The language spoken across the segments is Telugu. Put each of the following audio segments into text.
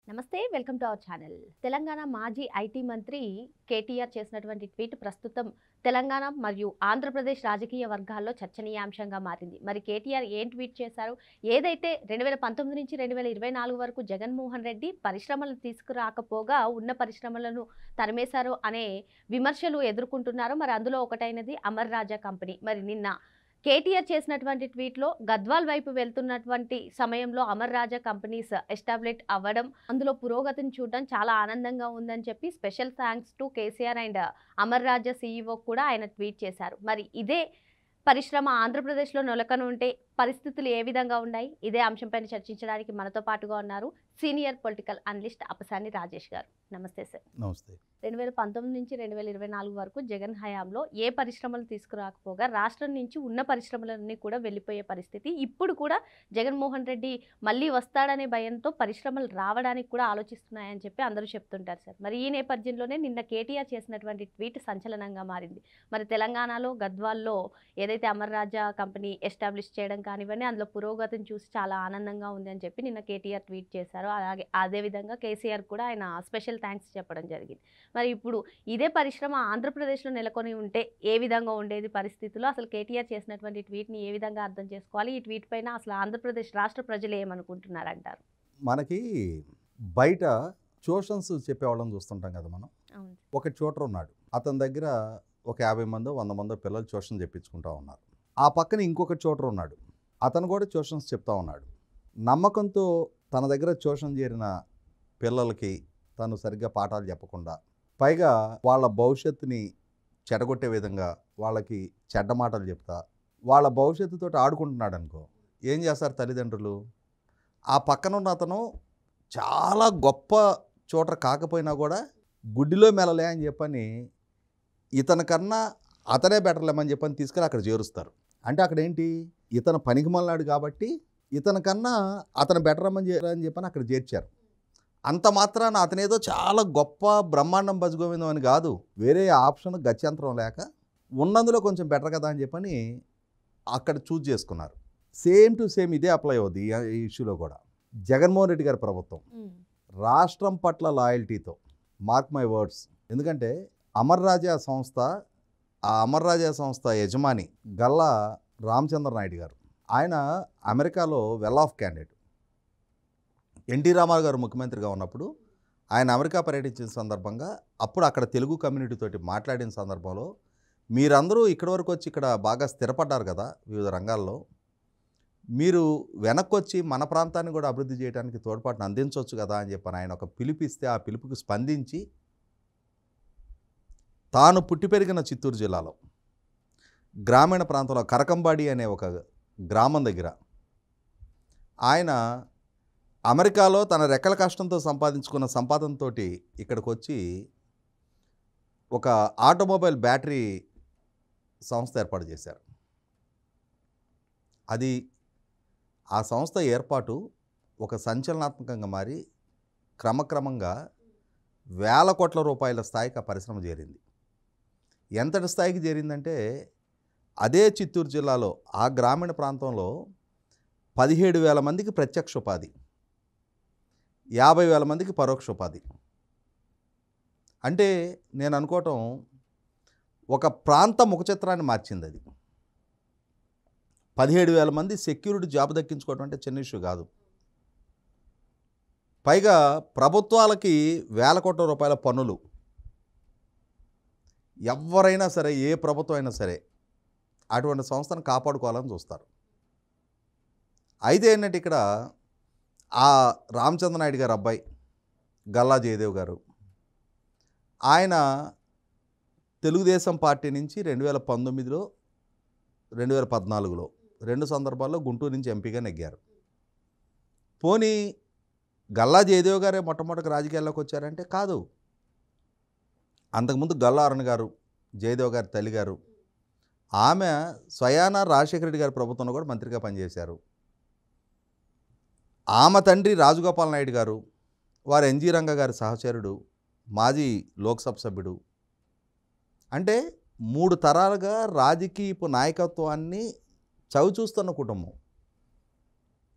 నమస్తే welcome to our channel. Telangana మాజీ ఐటీ మంత్రి కేటీఆర్ చేసినటువంటి ట్వీట్ ప్రస్తుతం తెలంగాణ మరియు ఆంధ్రప్రదేశ్ రాజకీయ వర్గాల్లో చర్చనీయాంశంగా మారింది. మరి కేటీఆర్ ఏం ట్వీట్ చేశారు? ఏదైతే 2019 నుంచి 2024 వరకు జగన్మోహన్ రెడ్డి పరిశ్రమలు తీసుకురాకపోగా ఉన్న పరిశ్రమలను తరిమేశారు అనే విమర్శలు ఎదుర్కొంటున్నారు. మరి అందులో ఒకటైనది అమర్ రాజా కంపెనీ. మరి నిన్న కేటీఆర్ చేసినటువంటి ట్వీట్లో గద్వాల్ వైపు వెళ్తున్నటువంటి సమయంలో అమర్ రాజా కంపెనీస్ ఎస్టాబ్లిష్ అవ్వడం, అందులో పురోగతిని చూడడం చాలా ఆనందంగా ఉందని చెప్పి special thanks to KCR and Amar Raja CEO కూడా ఆయన ట్వీట్ చేశారు. మరి ఇదే పరిశ్రమ ఆంధ్రప్రదేశ్లో నెలకొనుంటే పరిస్థితులు ఏ విధంగా ఉన్నాయి? ఇదే అంశంపైన చర్చించడానికి మనతో పాటుగా ఉన్నారు senior political analyst Appasani Rajesh గారు. నమస్తే సార్. నమస్తే. 2019 నుంచి 2024 వరకు జగన్ హయాంలో ఏ పరిశ్రమలు తీసుకురాకపోగా రాష్ట్రం నుంచి ఉన్న పరిశ్రమలన్నీ కూడా వెళ్ళిపోయే పరిస్థితి. ఇప్పుడు కూడా జగన్మోహన్ రెడ్డి మళ్ళీ వస్తాడనే భయంతో పరిశ్రమలు రావడానికి కూడా ఆలోచిస్తున్నాయని చెప్పి అందరూ చెప్తుంటారు సార్. మరి ఈ నేపథ్యంలోనే నిన్న కేటీఆర్ చేసినటువంటి ట్వీట్ సంచలనంగా మారింది. మరి తెలంగాణలో గద్వాల్లో ఏదైతే అమర్ రాజా కంపెనీ ఎస్టాబ్లిష్ చేయడం కానివ్వండి, అందులో పురోగతిని చూసి చాలా ఆనందంగా ఉంది అని చెప్పి నిన్న కేటీఆర్ ట్వీట్ చేశారు. అలాగే అదేవిధంగా కేసీఆర్ కూడా ఆయన స్పెషల్ థ్యాంక్స్ చెప్పడం జరిగింది. మరి ఇప్పుడు ఇదే పరిశ్రమ ఆంధ్రప్రదేశ్లో నెలకొని ఉంటే ఏ విధంగా ఉండేది పరిస్థితులు? అసలు కేటీఆర్ చేసినటువంటి ట్వీట్ని ఏ విధంగా అర్థం చేసుకోవాలి? ఈ ట్వీట్ పైన అసలు ఆంధ్రప్రదేశ్ రాష్ట్ర ప్రజలు ఏమనుకుంటున్నారంటారు? మనకి బయట ట్యూషన్స్ చెప్పేవాళ్ళని చూస్తుంటాం కదా మనం. ఒక ట్యూటర్ ఉన్నాడు, అతని దగ్గర ఒక 50 మందో 100 మందో పిల్లలు ట్యూషన్ చెప్పించుకుంటా ఉన్నారు. ఆ పక్కన ఇంకొక ట్యూటర్ ఉన్నాడు, అతను కూడా ట్యూషన్స్ చెప్తా ఉన్నాడు. నమ్మకంతో తన దగ్గర ట్యూషన్ చేరిన పిల్లలకి తను సరిగ్గా పాఠాలు చెప్పకుండా, పైగా వాళ్ళ భవిష్యత్తుని చెడగొట్టే విధంగా వాళ్ళకి చెడ్డ మాటలు చెప్తా వాళ్ళ భవిష్యత్తుతో ఆడుకుంటున్నాడు అనుకో, ఏం చేస్తారు తల్లిదండ్రులు? ఆ పక్కన ఉన్న అతను చాలా గొప్ప ట్యూటర్ కాకపోయినా కూడా గుడ్డిలో మెలలే అని చెప్పని ఇతని కన్నా అతనే బెటర్లేమని చెప్పని తీసుకెళ్ళి అక్కడ చేరుస్తారు. అంటే అక్కడ ఏంటి, ఇతను పనికిమన్నాడు కాబట్టి ఇతని కన్నా అతను బెటర్ అని చెప్పని అక్కడ చేర్చారు. అంత మాత్రాన అతనేదో చాలా గొప్ప బ్రహ్మాండం బజగోవిందం అని కాదు, వేరే ఆప్షన్ గత్యంతరం లేక ఉన్నందులో కొంచెం బెటర్ కదా అని చెప్పని అక్కడ చూజ్ చేసుకున్నారు. సేమ్ టు సేమ్ ఇదే అప్లై అవుద్ది ఈ ఇష్యూలో కూడా. జగన్మోహన్ రెడ్డి గారి ప్రభుత్వం రాష్ట్రం పట్ల లాయల్టీతో, మార్క్ మై వర్డ్స్, ఎందుకంటే అమర్ రాజా సంస్థ, ఆ అమర్ రాజా సంస్థ యజమాని గల్లా రామచంద్ర నాయుడు గారు, ఆయన అమెరికాలో well off candidate. NT Rama Rao గారు ముఖ్యమంత్రిగా ఉన్నప్పుడు ఆయన అమెరికా పర్యటించిన సందర్భంగా అప్పుడు అక్కడ తెలుగు కమ్యూనిటీతోటి మాట్లాడిన సందర్భంలో, మీరందరూ ఇక్కడి వరకు వచ్చి ఇక్కడ బాగా స్థిరపడ్డారు కదా వివిధ రంగాల్లో, మీరు వెనక్కి వచ్చి మన ప్రాంతాన్ని కూడా అభివృద్ధి చేయడానికి తోడ్పాటును అందించవచ్చు కదా అని చెప్పని ఆయన ఒక పిలుపిస్తే, ఆ పిలుపుకి స్పందించి తాను పుట్టి పెరిగిన చిత్తూరు జిల్లాలో గ్రామీణ ప్రాంతంలో కరకంబాడి అనే ఒక గ్రామం దగ్గర ఆయన అమెరికాలో తన రెక్కల కష్టంతో సంపాదించుకున్న సంపాదనతో ఇక్కడికి వచ్చి ఒక ఆటోమొబైల్ బ్యాటరీ సంస్థ ఏర్పాటు చేశారు. అది ఆ సంస్థ ఏర్పాటు ఒక సంచలనాత్మకంగా మారి క్రమక్రమంగా వేల కోట్ల రూపాయల స్థాయికి ఆ పరిశ్రమ చేరింది. ఎంతటి స్థాయికి చేరిందంటే అదే చిత్తూరు జిల్లాలో ఆ గ్రామీణ ప్రాంతంలో 17,000 మందికి ప్రత్యక్ష ఉపాధి, 50,000 మందికి పరోక్ష ఉపాధి. అంటే నేను అనుకోవటం ఒక ప్రాంత ముఖచిత్రాన్ని మార్చింది అది. 17,000 మంది సెక్యూరిటీ జాబ్ దక్కించుకోవడం అంటే చిన్న ఇష్యూ కాదు. పైగా ప్రభుత్వాలకి వేల కోట్ల రూపాయల పన్నులు. ఎవరైనా సరే, ఏ ప్రభుత్వం అయినా సరే అటువంటి సంస్థను కాపాడుకోవాలని చూస్తారు. అయితే ఏంటంటే ఇక్కడ ఆ రామచంద్ర నాయుడు గారు అబ్బాయి గల్లా జయదేవ్ గారు, ఆయన తెలుగుదేశం పార్టీ నుంచి 2019లో 2014లో 2 సందర్భాల్లో గుంటూరు నుంచి ఎంపీగా నెగ్గారు. పోనీ గల్లా జయదేవ్ గారే మొట్టమొదటి రాజకీయాల్లోకి వచ్చారంటే కాదు. అంతకుముందు గల్లా అరుణ్ గారు, జయదేవ్ గారి తల్లి గారు, ఆమె స్వయాన రాజశేఖర రెడ్డి గారి ప్రభుత్వంలో కూడా మంత్రిగా పనిచేశారు. ఆమె తండ్రి రాజగోపాల్ నాయుడు గారు, వారు ఎన్జీ రంగ గారి సహచరుడు, మాజీ లోక్సభ సభ్యుడు. అంటే 3 తరాలుగా రాజకీయపు నాయకత్వాన్ని చవిచూస్తున్న కుటుంబం.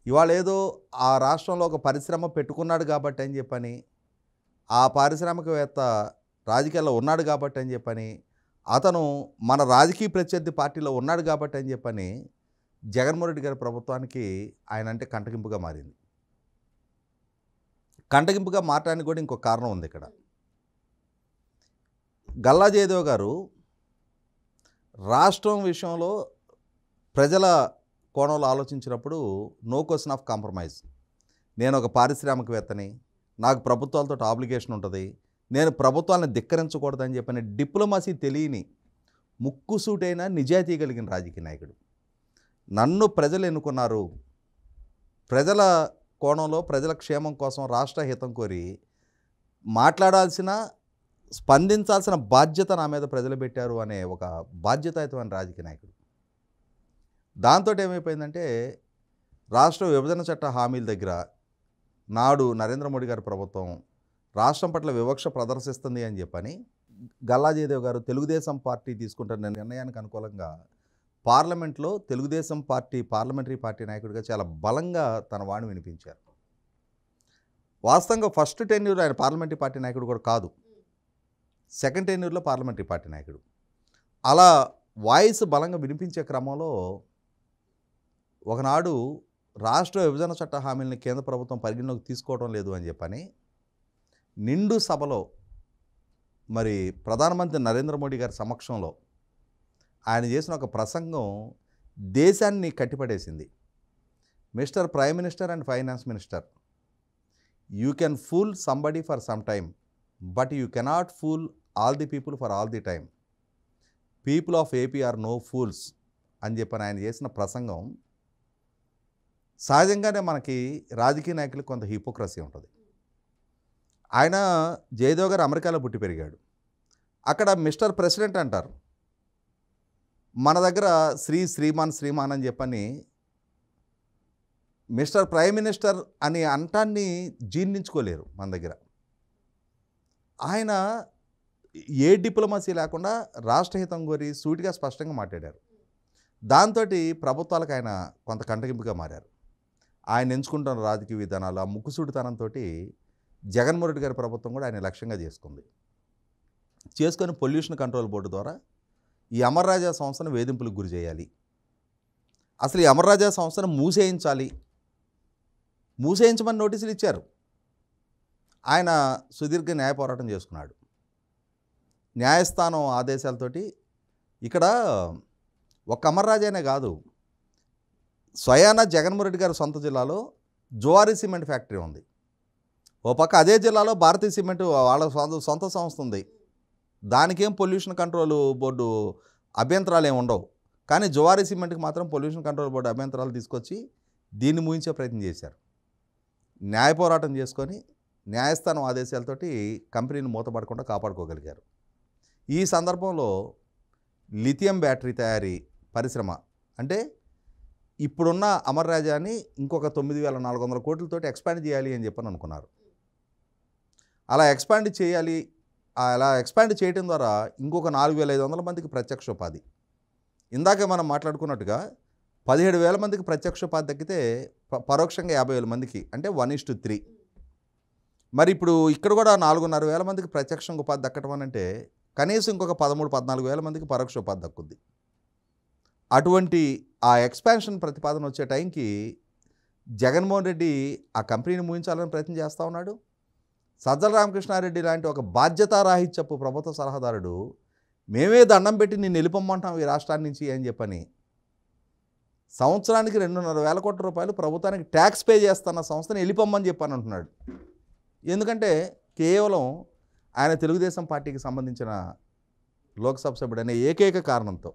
ఇవాళ ఏదో ఆ రాష్ట్రంలో ఒక పరిశ్రమ పెట్టుకున్నాడు కాబట్టి అని చెప్పని, ఆ పారిశ్రామికవేత్త రాజకీయాల్లో ఉన్నాడు కాబట్టి అని చెప్పని, అతను మన రాజకీయ ప్రత్యర్థి పార్టీలో ఉన్నాడు కాబట్టి అని చెప్పని జగన్మోహన్ రెడ్డి గారి ప్రభుత్వానికి ఆయన అంటే కంటగింపుగా మారింది. కంటగింపుగా మారడానికి కూడా ఇంకొక కారణం ఉంది ఇక్కడ. గల్లా జయదేవ్ గారు రాష్ట్రం విషయంలో ప్రజల కోణంలో ఆలోచించినప్పుడు నో క్వశ్చన్ ఆఫ్ కాంప్రమైజ్. నేను ఒక పారిశ్రామికవేత్తని, నాకు ప్రభుత్వాలతో ఆబ్లిగేషన్ ఉంటుంది, నేను ప్రభుత్వాలను ధిక్కరించకూడదని చెప్పని డిప్లొమసీ తెలియని ముక్కుసూటైన నిజాయితీ కలిగిన రాజకీయ నాయకుడు. నన్ను ప్రజలు ఎన్నుకున్నారు, ప్రజల కోణంలో ప్రజల క్షేమం కోసం రాష్ట్ర హితం కోరి మాట్లాడాల్సిన స్పందించాల్సిన బాధ్యత నా మీద ప్రజలు పెట్టారు అనే ఒక బాధ్యతాయుతమైన రాజకీయ నాయకుడు. దాంతో ఏమైపోయిందంటే రాష్ట్ర విభజన చట్ట హామీల దగ్గర నాడు నరేంద్ర మోడీ గారి ప్రభుత్వం రాష్ట్రం పట్ల వివక్ష ప్రదర్శిస్తుంది అని చెప్పని గల్లా జయదేవ్ గారు తెలుగుదేశం పార్టీ తీసుకుంటున్న నిర్ణయానికి అనుకూలంగా పార్లమెంట్లో తెలుగుదేశం పార్టీ పార్లమెంటరీ పార్టీ నాయకుడిగా చాలా బలంగా తన వాణి వినిపించారు. వాస్తవంగా ఫస్ట్ టెన్యూర్ ఆయన పార్లమెంటరీ పార్టీ నాయకుడు కూడా కాదు, సెకండ్ టెన్యూర్లో పార్లమెంటరీ పార్టీ నాయకుడు. అలా వాయిస్ బలంగా వినిపించే క్రమంలో ఒకనాడు రాష్ట్ర విభజన చట్ట హామీలను కేంద్ర ప్రభుత్వం పరిగణలోకి తీసుకోవడం లేదు అని చెప్పని నిండు సభలో మరి ప్రధానమంత్రి నరేంద్ర మోడీ గారి సమక్షంలో ఆయన చేసిన ఒక ప్రసంగం దేశాన్ని కట్టిపడేసింది. Mister prime minister and finance minister, you can fool somebody for some time, but you cannot fool all the people for all the time. People of AP are no fools అని చెప్పని ఆయన చేసిన ప్రసంగం. సహజంగానే మనకి రాజకీయ నాయకులకు కొంత హిపోక్రసీ ఉంటుంది. ఆయన జయదేవ్ గారు అమెరికాలో పుట్టి పెరిగాడు, అక్కడ మిస్టర్ ప్రెసిడెంట్ అంటారు. మన దగ్గర శ్రీమాన్ అని చెప్పని మిస్టర్ ప్రైమ్ మినిస్టర్ అని అంటాన్ని జీర్ణించుకోలేరు మన దగ్గర. ఆయన ఏ డిప్లొమసీ లేకుండా రాష్ట్రహితం కోరి సూటిగా స్పష్టంగా మాట్లాడారు. దాంతో ప్రభుత్వాలకు ఆయన కొంత కంటగింపుగా మారారు. ఆయన ఎంచుకుంటున్న రాజకీయ విధానాలు, ఆ ముక్కుసూటితనంతో జగన్మోహన్ రెడ్డి గారి ప్రభుత్వం కూడా ఆయన లక్ష్యంగా చేసుకొని పొల్యూషన్ కంట్రోల్ బోర్డు ద్వారా ఈ అమర్ రాజా సంస్థను వేధింపులకు గురి చేయాలి, అసలు ఈ అమర్ రాజా సంస్థను మూసేయించమని నోటీసులు ఇచ్చారు. ఆయన సుదీర్ఘ న్యాయ పోరాటం చేసుకున్నాడు. న్యాయస్థానం ఆదేశాలతోటి ఇక్కడ ఒక అమర్ రాజానే కాదు, స్వయాన జగన్మోహన్ రెడ్డి గారి సొంత జిల్లాలో జువారీ సిమెంట్ ఫ్యాక్టరీ ఉంది. ఓ పక్క అదే జిల్లాలో భారతీయ సిమెంట్ వాళ్ళ సొంత సంస్థ ఉంది. దానికేం పొల్యూషన్ కంట్రోల్ బోర్డు అభ్యంతరాలు ఏమి ఉండవు. కానీ జువారీ సిమెంట్కి మాత్రం పొల్యూషన్ కంట్రోల్ బోర్డు అభ్యంతరాలు తీసుకొచ్చి దీన్ని ముగించే ప్రయత్నం చేశారు. న్యాయ పోరాటం చేసుకొని న్యాయస్థానం ఆదేశాలతోటి కంపెనీని మూతపడకుండా కాపాడుకోగలిగారు. ఈ సందర్భంలో లిథియం బ్యాటరీ తయారీ పరిశ్రమ అంటే ఇప్పుడున్న అమర్ రాజాని ఇంకొక 9,400 కోట్లతోటి ఎక్స్పాండ్ చేయాలి అని చెప్పని అనుకున్నారు. అలా ఎక్స్పాండ్ చేయడం ద్వారా ఇంకొక 4,500 మందికి ప్రత్యక్ష ఉపాధి. ఇందాక మనం మాట్లాడుకున్నట్టుగా 17,000 మందికి ప్రత్యక్ష ఉపాధి దక్కితే పరోక్షంగా 50,000 మందికి అంటే 1:3. మరి ఇప్పుడు ఇక్కడ కూడా 4,500 మందికి ప్రత్యక్షంగా ఉపాధి దక్కడం అని అంటే కనీసం ఇంకొక 13,000-14,000 మందికి పరోక్ష ఉపాధి దక్కుద్ది. అటువంటి ఆ ఎక్స్పాన్షన్ ప్రతిపాదన వచ్చే టైంకి జగన్మోహన్ రెడ్డి ఆ కంపెనీని ముగించాలని ప్రయత్నం చేస్తూ ఉన్నాడు. సజ్జల రామకృష్ణారెడ్డి లాంటి ఒక బాధ్యతారాహిత్యపు ప్రభుత్వ సలహాదారుడు మేమే దండం పెట్టి నేను వెళ్ళిపోమ్మంటాం ఈ రాష్ట్రాన్ని నుంచి అని చెప్పని సంవత్సరానికి 2,500 కోట్ల రూపాయలు ప్రభుత్వానికి ట్యాక్స్ పే చేస్తున్న సంస్థని వెళ్ళిపోమ్మని చెప్పని అంటున్నాడు. ఎందుకంటే కేవలం ఆయన తెలుగుదేశం పార్టీకి సంబంధించిన లోక్సభ సభ్యుడు అనే ఏకైక కారణంతో.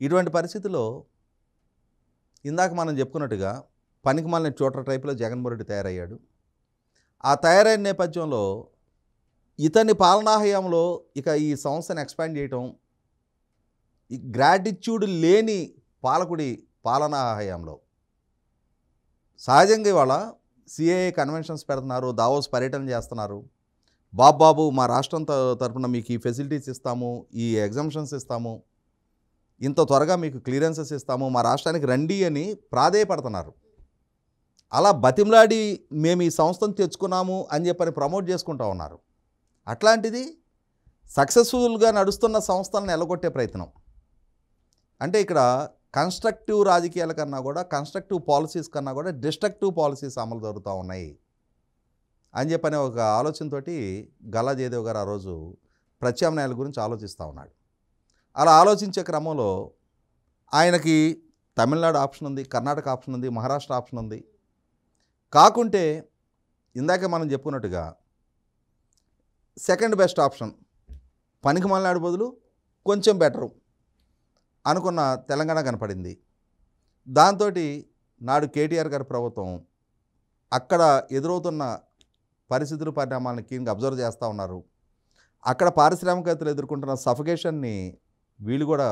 ఇటువంటి పరిస్థితుల్లో ఇందాక మనం చెప్పుకున్నట్టుగా పనికిమాలిన చోట్ల టైపులో జగన్మోహన్ రెడ్డి తయారయ్యాడు. ఆ తయారైన నేపథ్యంలో ఇతని పాలనా హయాంలో ఇక ఈ సంస్థను ఎక్స్పాండ్ చేయటం, ఈ గ్రాటిట్యూడ్ లేని పాలకుడి పాలనా హయాంలో సహజంగా ఇవాళ సిఏఏ కన్వెన్షన్స్ పెడుతున్నారు, దావోస్ పర్యటన చేస్తున్నారు. బాబు మా రాష్ట్రం తరఫున మీకు ఈ ఫెసిలిటీస్ ఇస్తాము, ఈ ఎగ్జామ్షన్స్ ఇస్తాము, ఇంత త్వరగా మీకు క్లియరెన్సెస్ ఇస్తాము, మా రాష్ట్రానికి రండి అని ప్రాధేయపడుతున్నారు. అలా బతిమలాడి మేము ఈ సంస్థను తెచ్చుకున్నాము అని చెప్పని ప్రమోట్ చేసుకుంటూ ఉన్నారు. అట్లాంటిది సక్సెస్ఫుల్గా నడుస్తున్న సంస్థలను ఎలగొట్టే ప్రయత్నం. అంటే ఇక్కడ కన్స్ట్రక్టివ్ రాజకీయాల కన్నా కూడా, కన్స్ట్రక్టివ్ పాలసీస్ కన్నా కూడా డిస్ట్రక్టివ్ పాలసీస్ అమలు జరుగుతూ ఉన్నాయి అని చెప్పని ఒక ఆలోచనతోటి గల్లా జయదేవ్ గారు ఆ రోజు ప్రత్యామ్నాయాల గురించి ఆలోచిస్తూ ఉన్నాడు. అలా ఆలోచించే క్రమంలో ఆయనకి తమిళనాడు ఆప్షన్ ఉంది, కర్ణాటక ఆప్షన్ ఉంది, మహారాష్ట్ర ఆప్షన్ ఉంది. కాకుంటే ఇందాకే మనం చెప్పుకున్నట్టుగా సెకండ్ బెస్ట్ ఆప్షన్ పనికి మలనాడు బదులు కొంచెం బెటరు అనుకున్న తెలంగాణ కనపడింది. దాంతో నాడు కేటీఆర్ గారి ప్రభుత్వం అక్కడ ఎదురవుతున్న పరిస్థితులు, పరిణామాలను కీన్గా అబ్జర్వ్ చేస్తూ ఉన్నారు. అక్కడ పారిశ్రామికవేత్తలు ఎదుర్కొంటున్న సఫికేషన్ని వీళ్ళు కూడా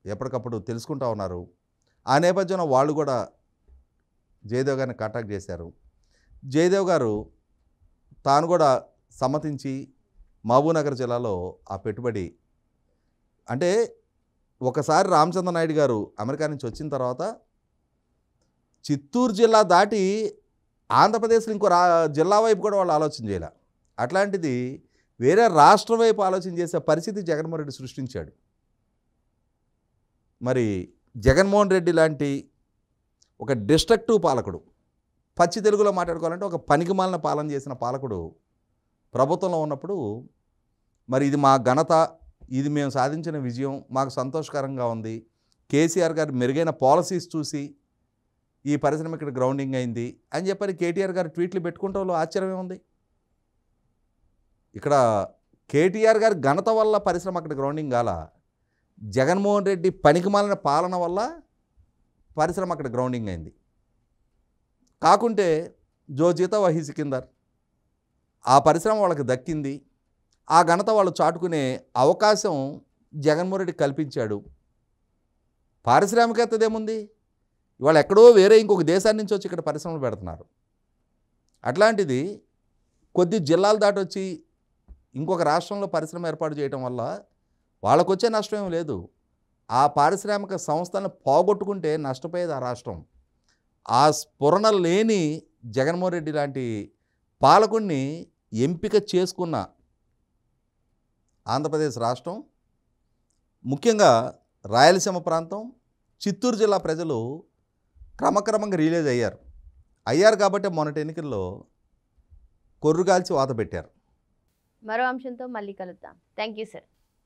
ఎప్పటికప్పుడు తెలుసుకుంటూ ఉన్నారు. ఆ నేపథ్యంలో వాళ్ళు కూడా జయదేవ్ గారిని కాంటాక్ట్ చేశారు. జయదేవ్ గారు తాను కూడా సమ్మతించి మహబూబ్నగర్ జిల్లాలో ఆ పెట్టుబడి, అంటే ఒకసారి రామచంద్ర నాయుడు గారు అమెరికా నుంచి వచ్చిన తర్వాత చిత్తూరు జిల్లా దాటి ఆంధ్రప్రదేశ్లో ఇంకో జిల్లా వైపు కూడా వాళ్ళు ఆలోచన చేయాలి. అట్లాంటిది వేరే రాష్ట్రం వైపు ఆలోచన చేసే పరిస్థితి జగన్మోహన్ రెడ్డి సృష్టించాడు. మరి జగన్మోహన్ రెడ్డి లాంటి ఒక డిస్ట్రక్టివ్ పాలకుడు, పచ్చి తెలుగులో మాట్లాడుకోవాలంటే ఒక పనికిమాలిన పాలన చేసిన పాలకుడు ప్రభుత్వంలో ఉన్నప్పుడు, మరి ఇది మా ఘనత, ఇది మేము సాధించిన విజయం, మాకు సంతోషకరంగా ఉంది, కేసీఆర్ గారు మెరుగైన పాలసీస్ చూసి ఈ పరిశ్రమ ఇక్కడ గ్రౌండింగ్ అయింది అని చెప్పని కేటీఆర్ గారు ట్వీట్లు పెట్టుకుంటే ఆశ్చర్యమే ఉంది. ఇక్కడ కేటీఆర్ గారి ఘనత వల్ల పరిశ్రమ అక్కడ గ్రౌండింగ్ కాల, జగన్మోహన్ రెడ్డి పనికిమాలిన పాలన వల్ల పరిశ్రమ అక్కడ గ్రౌండింగ్ అయింది. కాకుంటే జో జీతా వహీ సికిందర్, ఆ పరిశ్రమ వాళ్ళకి దక్కింది. ఆ ఘనత వాళ్ళు చాటుకునే అవకాశం జగన్మోహన్ రెడ్డి కల్పించాడు. పారిశ్రామికవేత్తదేముంది, ఇవాళ ఎక్కడో వేరే ఇంకొక దేశాన్ని నుంచి వచ్చి ఇక్కడ పరిశ్రమలు పెడుతున్నారు. అట్లాంటిది కొద్ది జిల్లాలు దాటొచ్చి ఇంకొక రాష్ట్రంలో పరిశ్రమ ఏర్పాటు చేయడం వల్ల వాళ్ళకు వచ్చే నష్టం ఏం లేదు. ఆ పారిశ్రామిక సంస్థలను పోగొట్టుకుంటే నష్టపోయేది ఆ రాష్ట్రం. ఆ స్ఫురణ లేని జగన్మోహన్ రెడ్డి లాంటి పాలకుడిని ఎంపిక చేసుకున్న ఆంధ్రప్రదేశ్ రాష్ట్రం, ముఖ్యంగా రాయలసీమ ప్రాంతం, చిత్తూరు జిల్లా ప్రజలు క్రమక్రమంగా రియలైజ్ అయ్యారు కాబట్టి మొన్నటి ఎన్నికల్లో కొర్రుగాల్చి వాత పెట్టారు. మరో అంశంతో మళ్ళీ కలుద్దాం. Thank you sir.